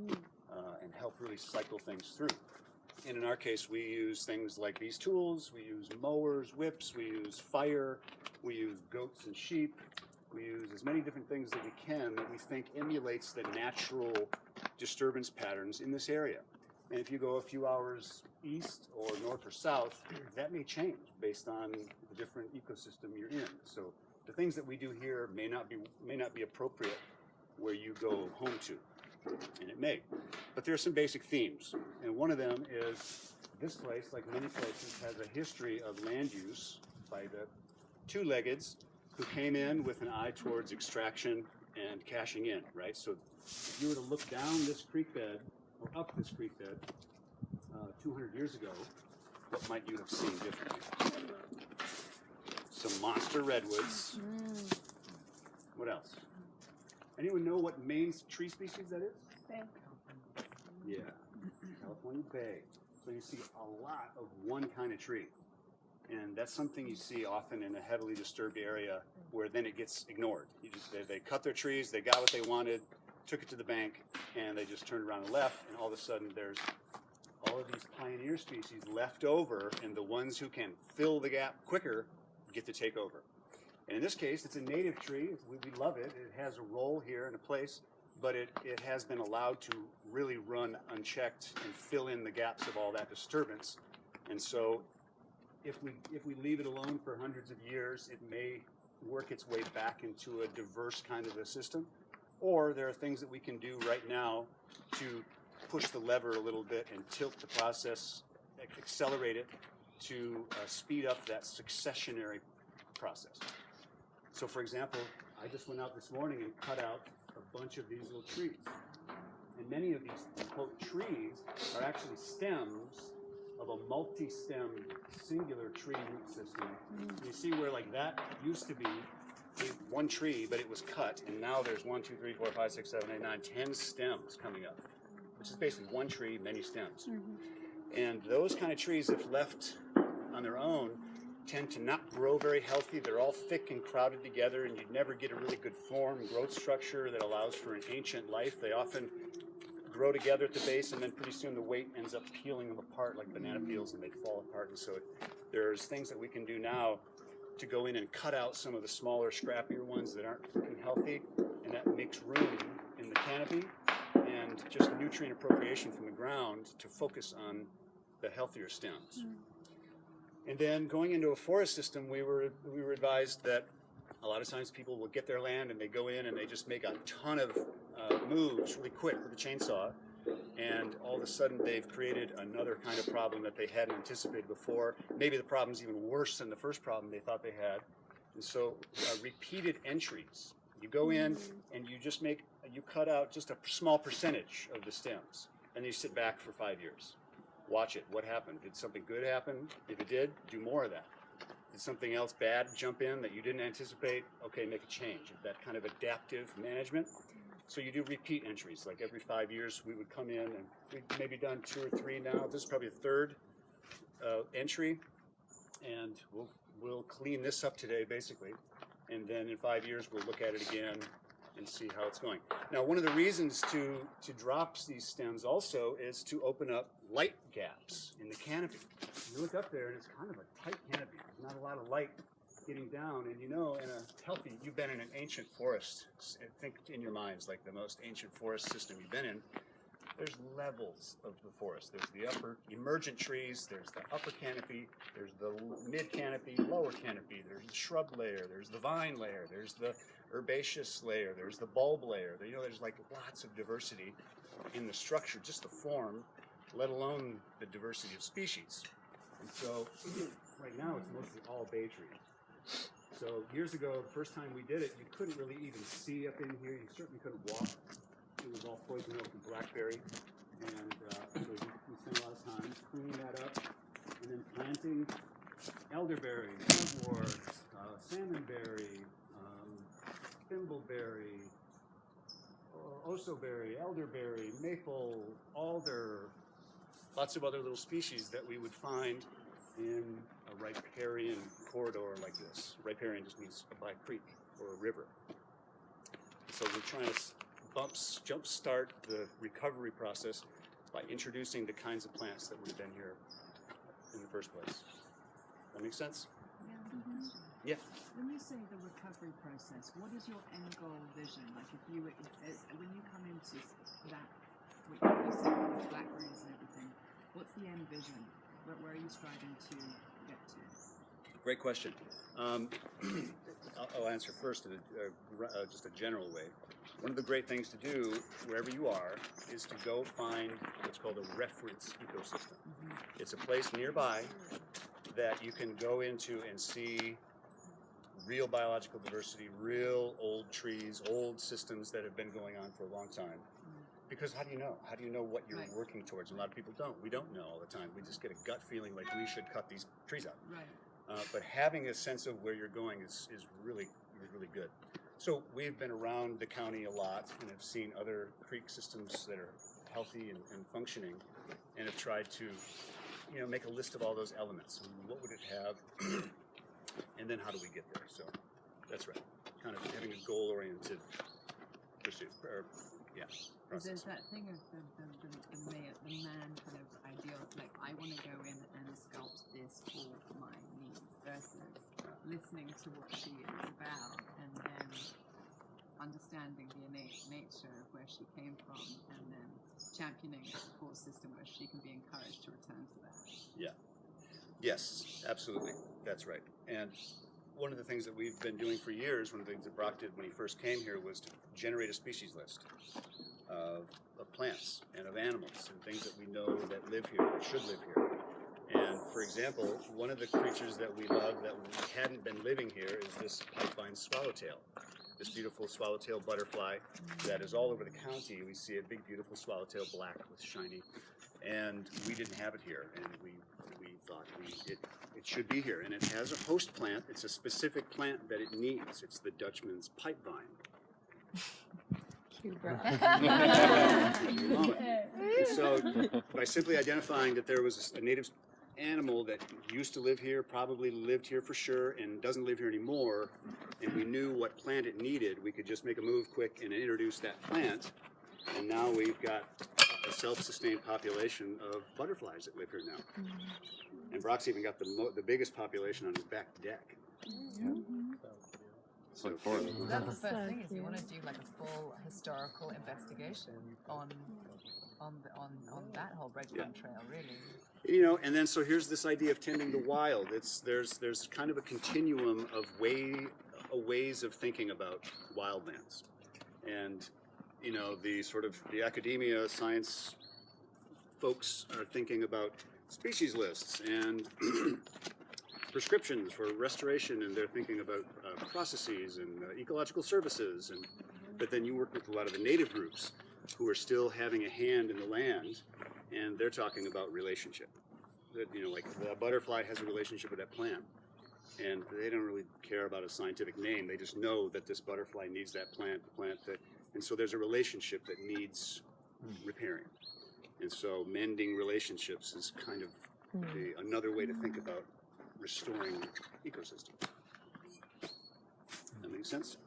and help really cycle things through. And in our case, we use things like these tools. We use mowers, whips, we use fire, we use goats and sheep. We use as many different things that we can that we think emulates the natural disturbance patterns in this area. And if you go a few hours east or north or south, that may change based on the different ecosystem you're in. So the things that we do here may not be appropriate where you go home to, and it may. But there are some basic themes, and one of them is this place, like many places, has a history of land use by the two-leggeds who came in with an eye towards extraction and cashing in, right? So if you were to look down this creek bed or up this creek bed 200 years ago, what might you have seen differently? Some monster redwoods. What else? Anyone know what main tree species that is? Bay. Yeah, California bay. So you see a lot of one kind of tree. And that's something you see often in a heavily disturbed area where then it gets ignored. They cut their trees, they got what they wanted, took it to the bank, and they just turned around and left, and all of a sudden there's all of these pioneer species left over, and the ones who can fill the gap quicker get to take over. And in this case, it's a native tree. We love it. It has a role here and a place, but it has been allowed to really run unchecked and fill in the gaps of all that disturbance. And so if we leave it alone for hundreds of years, it may work its way back into a diverse kind of a system. Or there are things that we can do right now to push the lever a little bit and tilt the process, accelerate it to speed up that successionary process. So for example, I just went out this morning and cut out a bunch of these little trees. And many of these, quote, trees are actually stems of a multi-stem singular tree root system. You see where like that used to be one tree, but it was cut, and now there's 1, 2, 3, 4, 5, 6, 7, 8, 9, 10 stems coming up, which is basically one tree, many stems. And those kind of trees, if left on their own, tend to not grow very healthy. They're all thick and crowded together, and you'd never get a really good form, growth structure that allows for an ancient life. They often grow together at the base, and then pretty soon the weight ends up peeling them apart like banana peels, and they fall apart. And so there's things that we can do now to go in and cut out some of the smaller, scrappier ones that aren't looking healthy, and that makes room in the canopy and just nutrient appropriation from the ground to focus on the healthier stems. And then going into a forest system, we were advised that a lot of times people will get their land and they go in and they just make a ton of moves really quick with a chainsaw, and all of a sudden they've created another kind of problem that they hadn't anticipated before. Maybe the problem's even worse than the first problem they thought they had. And so repeated entries. You go in and you cut out just a small percentage of the stems, and you sit back for 5 years. Watch it. What happened? Did something good happen? If it did, do more of that. Did something else bad jump in that you didn't anticipate? Okay, make a change. That kind of adaptive management. So you do repeat entries. Like every 5 years, we would come in, and we've maybe done 2 or 3 now. This is probably the 3rd entry, and we'll clean this up today, basically. And then in 5 years, we'll look at it again and see how it's going. Now, one of the reasons to drop these stems also is to open up light gaps in the canopy. You look up there, and it's kind of a tight canopy. There's not a lot of light getting down, and you've been in an ancient forest. Think in your minds like the most ancient forest system you've been in. There's levels of the forest. There's the upper emergent trees, there's the upper canopy, there's the mid canopy, lower canopy, there's the shrub layer, there's the vine layer, there's the herbaceous layer, there's the bulb layer. There's like lots of diversity in the structure, just the form, let alone the diversity of species. And so right now it's mostly all bay trees. So years ago, the first time we did it, you couldn't really even see up in here. You certainly couldn't walk. It was all poison oak and blackberry. And so we spent a lot of time cleaning that up and then planting elderberry, mugwort, salmonberry, thimbleberry, osoberry, elderberry, maple, alder, lots of other little species that we would find in a riparian corridor like this. Riparian just means by a creek or a river. So we're trying to jumpstart the recovery process by introducing the kinds of plants that would have been here in the first place. That makes sense? Yeah. When you say the recovery process, what is your end goal vision? Like if you, when you come into that, what you said with the blackberries and everything, what's the end vision? Where are you striving to get to? Great question. I'll answer first in just a general way. One of the great things to do wherever you are is to go find what's called a reference ecosystem. It's a place nearby that you can go into and see real biological diversity, real old trees, old systems that have been going on for a long time. Because how do you know? How do you know what you're working towards? A lot of people don't. We don't know all the time. We just get a gut feeling like we should cut these trees out. But having a sense of where you're going is really good. So we've been around the county a lot and have seen other creek systems that are healthy and functioning, and have tried to, make a list of all those elements. And what would it have, and then how do we get there? So that's right. Kind of having a goal-oriented pursuit. Is there that thing of the man kind of ideal, like I want to go in and sculpt this for my needs, versus listening to what she is about and then understanding the innate nature of where she came from and then championing a support system where she can be encouraged to return to that. Yeah. Yes, absolutely. That's right. And one of the things that we've been doing for years, one of the things that Brock did when he first came here, was to generate a species list of plants and of animals and things that we know that live here, that should live here. And for example, one of the creatures that we love that hadn't been living here is this pipevine swallowtail, this beautiful swallowtail butterfly that is all over the county. We see a big, beautiful swallowtail, black with shiny, and we didn't have it here, and we thought it should be here. And it has a host plant. It's a specific plant that it needs. It's the Dutchman's pipevine. And so by simply identifying that there was a native animal that used to live here, probably lived here for sure, and doesn't live here anymore, and we knew what plant it needed, we could just make a move quick and introduce that plant, and now we've got a self-sustained population of butterflies that live here now. And Brock's even got the biggest population on his back deck. So that's the first thing, is you want to do like a full historical investigation on that whole breadcrumb trail, really. And then so here's this idea of tending the wild. There's kind of a continuum of ways of thinking about wildlands, and the academia, science folks are thinking about species lists and prescriptions for restoration, and they're thinking about processes and ecological services, but then you work with a lot of the native groups who are still having a hand in the land, and they're talking about relationship. That like the butterfly has a relationship with that plant, and they don't really care about a scientific name. They just know that this butterfly needs that plant, and so there's a relationship that needs repairing. And so mending relationships is kind of another way to think about restoring ecosystem. That makes sense?